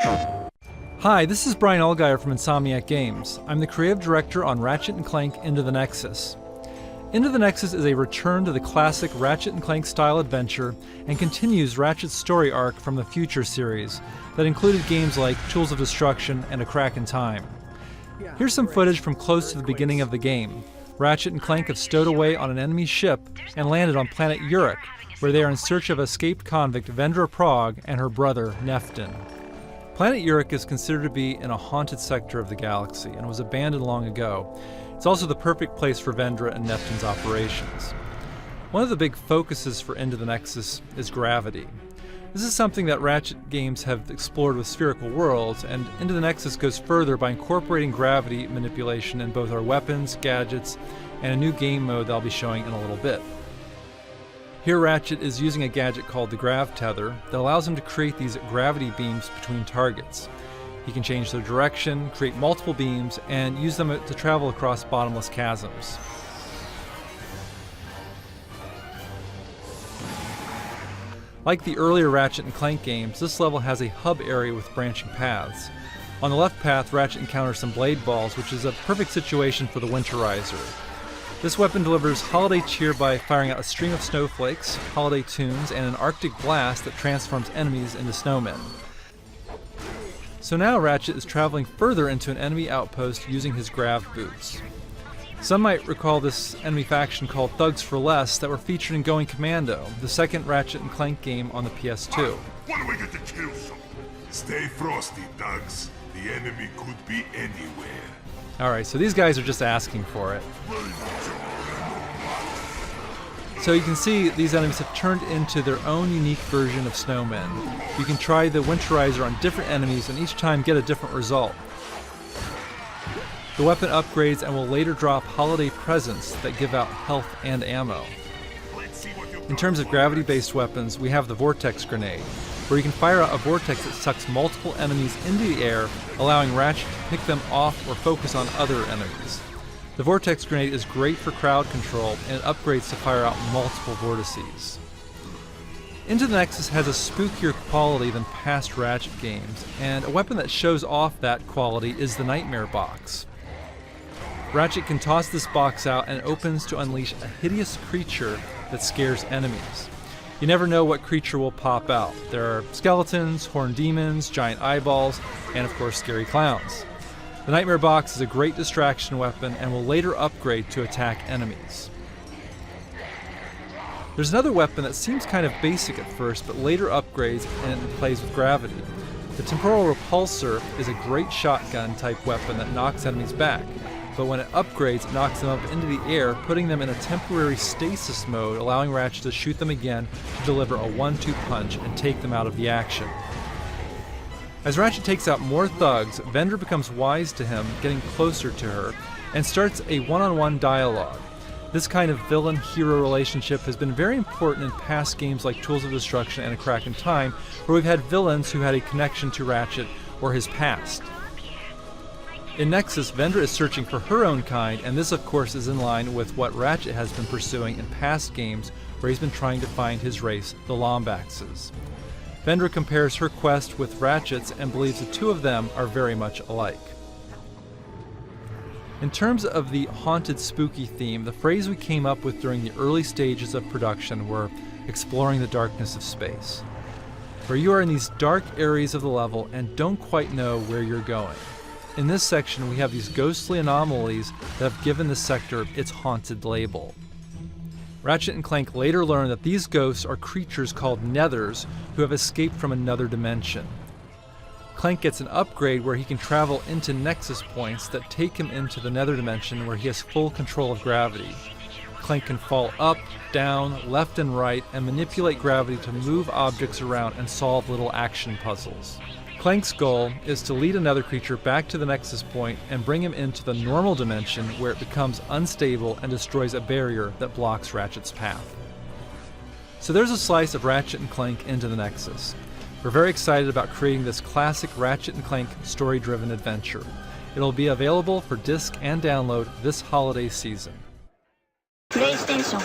Hi, this is Brian Allgaier from Insomniac Games. I'm the creative director on Ratchet & Clank Into the Nexus. Into the Nexus is a return to the classic Ratchet & Clank style adventure and continues Ratchet's story arc from the Future series that included games like Tools of Destruction and A Crack in Time. Here's some footage from close to the beginning of the game. Ratchet and Clank have stowed away on an enemy ship and landed on planet Uruk, where they are in search of escaped convict Vendra Prague and her brother Neftin. Planet Uruk is considered to be in a haunted sector of the galaxy and was abandoned long ago. It's also the perfect place for Vendra and Neftin's operations. One of the big focuses for Into the Nexus is gravity. This is something that Ratchet games have explored with spherical worlds, and Into the Nexus goes further by incorporating gravity manipulation in both our weapons, gadgets, and a new game mode that I'll be showing in a little bit. Here Ratchet is using a gadget called the Grav Tether that allows him to create these gravity beams between targets. He can change their direction, create multiple beams, and use them to travel across bottomless chasms. Like the earlier Ratchet and Clank games, this level has a hub area with branching paths. On the left path, Ratchet encounters some blade balls, which is a perfect situation for the Winterizer. This weapon delivers holiday cheer by firing out a stream of snowflakes, holiday tunes, and an Arctic blast that transforms enemies into snowmen. So now Ratchet is traveling further into an enemy outpost using his grav boots. Some might recall this enemy faction called Thugs for Less that were featured in Going Commando, the second Ratchet and Clank game on the PS2. When we get to kill someone, stay frosty, thugs. The enemy could be anywhere. Alright, so these guys are just asking for it. So you can see these enemies have turned into their own unique version of snowmen. You can try the Winterizer on different enemies and each time get a different result. The weapon upgrades and will later drop holiday presents that give out health and ammo. In terms of gravity-based weapons, we have the Vortex Grenade, where you can fire out a vortex that sucks multiple enemies into the air, allowing Ratchet to pick them off or focus on other enemies. The Vortex Grenade is great for crowd control, and it upgrades to fire out multiple vortices. Into the Nexus has a spookier quality than past Ratchet games, and a weapon that shows off that quality is the Nightmare Box. Ratchet can toss this box out and it opens to unleash a hideous creature that scares enemies. You never know what creature will pop out. There are skeletons, horned demons, giant eyeballs, and of course scary clowns. The Nightmare Box is a great distraction weapon and will later upgrade to attack enemies. There's another weapon that seems kind of basic at first but later upgrades and plays with gravity. The Temporal Repulsor is a great shotgun type weapon that knocks enemies back. But when it upgrades, it knocks them up into the air, putting them in a temporary stasis mode, allowing Ratchet to shoot them again to deliver a 1-2 punch and take them out of the action. As Ratchet takes out more thugs, Vendra becomes wise to him, getting closer to her, and starts a one-on-one dialogue. This kind of villain-hero relationship has been very important in past games like Tools of Destruction and A Crack in Time, where we've had villains who had a connection to Ratchet or his past. In Nexus, Vendra is searching for her own kind, and this of course is in line with what Ratchet has been pursuing in past games where he's been trying to find his race, the Lombaxes. Vendra compares her quest with Ratchet's and believes the two of them are very much alike. In terms of the haunted spooky theme, the phrase we came up with during the early stages of production were exploring the darkness of space, where you are in these dark areas of the level and don't quite know where you're going. In this section, we have these ghostly anomalies that have given the sector its haunted label. Ratchet and Clank later learn that these ghosts are creatures called Nethers who have escaped from another dimension. Clank gets an upgrade where he can travel into Nexus points that take him into the Nether dimension where he has full control of gravity. Clank can fall up, down, left and right, and manipulate gravity to move objects around and solve little action puzzles. Clank's goal is to lead another creature back to the Nexus point and bring him into the normal dimension where it becomes unstable and destroys a barrier that blocks Ratchet's path. So there's a slice of Ratchet and Clank Into the Nexus. We're very excited about creating this classic Ratchet and Clank story-driven adventure. It'll be available for disc and download this holiday season. PlayStation